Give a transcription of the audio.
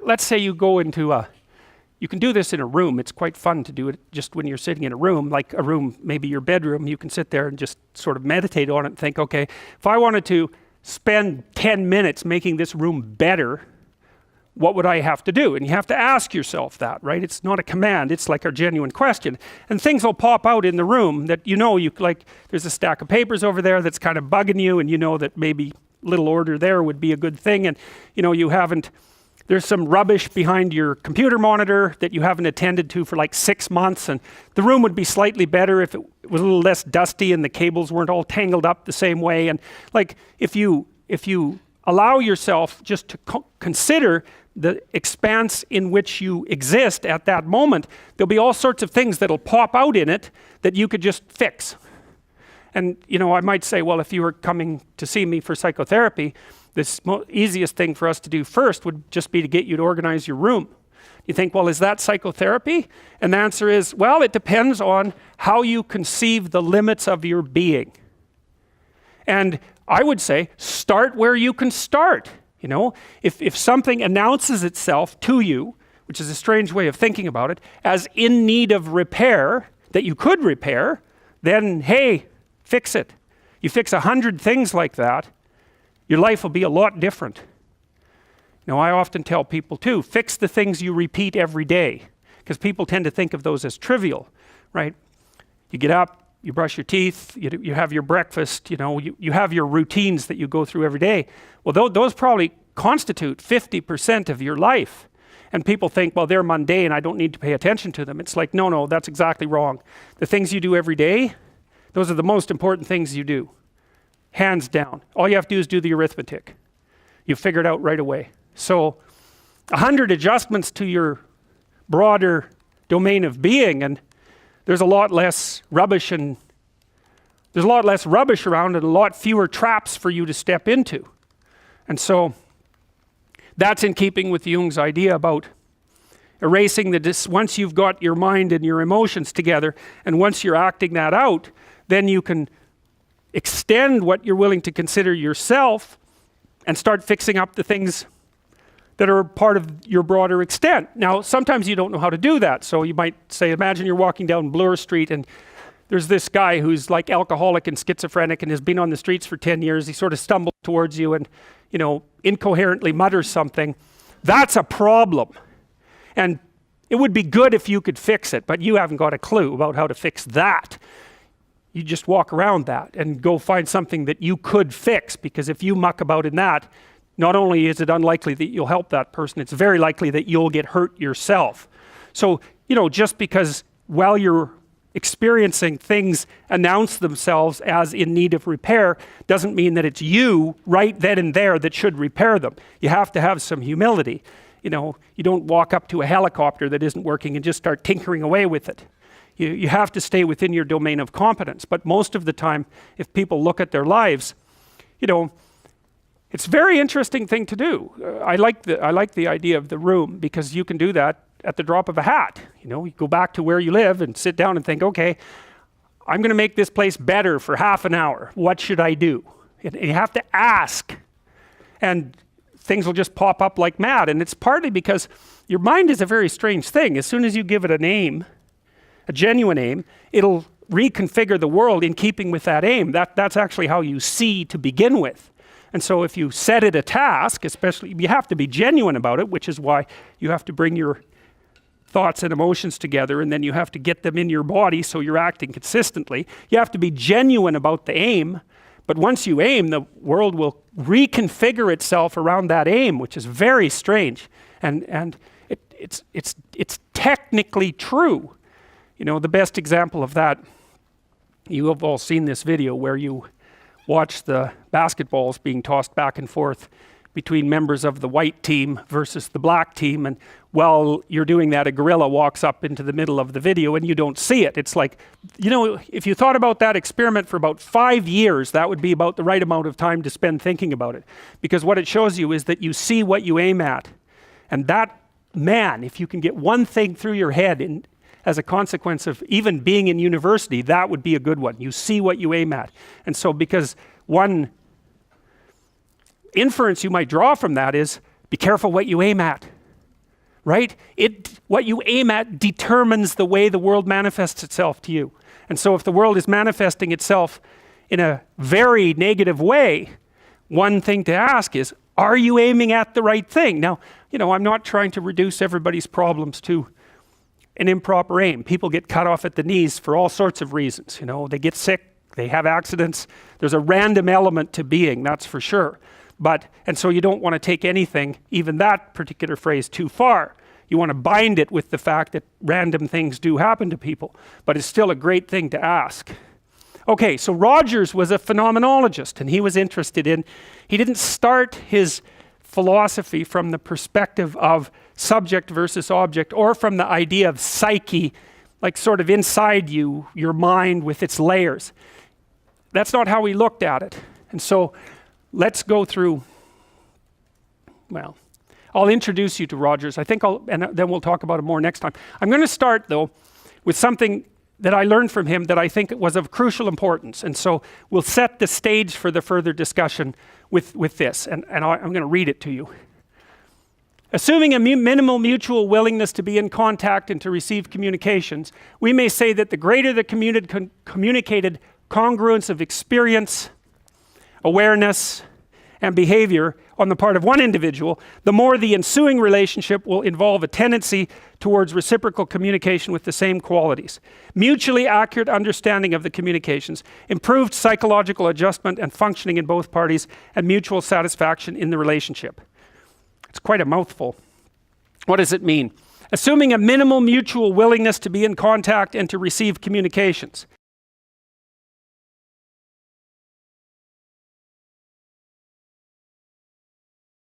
Let's say you go into you can do this in a room. It's quite fun to do it just when you're sitting in a room, like a room, maybe your bedroom. You can sit there and just sort of meditate on it and think, okay, if I wanted to spend 10 minutes making this room better, what would I have to do? And you have to ask yourself that, right? It's not a command, it's like a genuine question. And things will pop out in the room that you like, there's a stack of papers over there that's kind of bugging you, and you know that maybe little order there would be a good thing, and there's some rubbish behind your computer monitor that you haven't attended to for like 6 months, and the room would be slightly better if it was a little less dusty and the cables weren't all tangled up the same way. And like, if you allow yourself just to consider the expanse in which you exist at that moment, there'll be all sorts of things that'll pop out in it that you could just fix. And I might say, well, if you were coming to see me for psychotherapy, the easiest thing for us to do first would just be to get you to organize your room. You think, well, is that psychotherapy? And the answer is, well, it depends on how you conceive the limits of your being. And I would say, start where you can start. If something announces itself to you, which is a strange way of thinking about it, as in need of repair, that you could repair, then hey, fix it. You fix 100 things like that, your life will be a lot different. I often tell people too, fix the things you repeat every day, because people tend to think of those as trivial, right? You get up, you brush your teeth, you have your breakfast, you have your routines that you go through every day. Well, those probably constitute 50% of your life. And people think, well, they're mundane, I don't need to pay attention to them. It's like, no, that's exactly wrong. The things you do every day, those are the most important things you do. Hands down. All you have to do is do the arithmetic. You figure it out right away. So 100 adjustments to your broader domain of being, and there's a lot less rubbish around, and a lot fewer traps for you to step into. And so that's in keeping with Jung's idea about erasing once you've got your mind and your emotions together, and once you're acting that out, then you can extend what you're willing to consider yourself and start fixing up the things that are part of your broader extent. Now, sometimes you don't know how to do that. So you might say, imagine you're walking down Bloor Street and there's this guy who's like alcoholic and schizophrenic and has been on the streets for 10 years. He sort of stumbles towards you and, incoherently mutters something. That's a problem. And it would be good if you could fix it, but you haven't got a clue about how to fix that. You just walk around that and go find something that you could fix, because if you muck about in that, not only is it unlikely that you'll help that person, it's very likely that you'll get hurt yourself. So, just because while you're experiencing things announce themselves as in need of repair, doesn't mean that it's you right then and there that should repair them. You have to have some humility. You don't walk up to a helicopter that isn't working and just start tinkering away with it. You have to stay within your domain of competence. But most of the time, if people look at their lives, it's a very interesting thing to do. I like the idea of the room, because you can do that at the drop of a hat. You go back to where you live and sit down and think, okay, I'm going to make this place better for half an hour. What should I do? And you have to ask. And things will just pop up like mad. And it's partly because your mind is a very strange thing. As soon as you give it a name, a genuine aim, it'll reconfigure the world in keeping with that aim. That's actually how you see to begin with. And so if you set it a task, especially, you have to be genuine about it, which is why you have to bring your thoughts and emotions together, and then you have to get them in your body so you're acting consistently. You have to be genuine about the aim, but once you aim, the world will reconfigure itself around that aim, which is very strange. And it's technically true. The best example of that, you have all seen this video where you watch the basketballs being tossed back and forth between members of the white team versus the black team, and while you're doing that, a gorilla walks up into the middle of the video and you don't see it. It's like, if you thought about that experiment for about 5 years, that would be about the right amount of time to spend thinking about it, because what it shows you is that you see what you aim at. And that, man, if you can get one thing through your head as a consequence of even being in university, that would be a good one. You see what you aim at. And so, because one inference you might draw from that is, be careful what you aim at. right? What you aim at determines the way the world manifests itself to you. And so if the world is manifesting itself in a very negative way, one thing to ask is, are you aiming at the right thing? Now, I'm not trying to reduce everybody's problems to an improper aim. People get cut off at the knees for all sorts of reasons. They get sick, they have accidents. There's a random element to being, that's for sure. And so you don't want to take anything, even that particular phrase, too far. You want to bind it with the fact that random things do happen to people, but it's still a great thing to ask. Okay, so Rogers was a phenomenologist, and he was interested in, he didn't start his philosophy from the perspective of subject versus object, or from the idea of psyche, like sort of inside you, your mind with its layers. That's not how he looked at it. And so let's go through, well, I'll introduce you to Rogers. I think and then we'll talk about it more next time. I'm going to start though with something that I learned from him that I think was of crucial importance. And so we'll set the stage for the further discussion with this. And I'm going to read it to you. Assuming a minimal mutual willingness to be in contact and to receive communications, we may say that the greater the communicated congruence of experience, awareness, and behavior on the part of one individual, the more the ensuing relationship will involve a tendency towards reciprocal communication with the same qualities. Mutually accurate understanding of the communications, improved psychological adjustment and functioning in both parties, and mutual satisfaction in the relationship. It's quite a mouthful. What does it mean? Assuming a minimal mutual willingness to be in contact and to receive communications.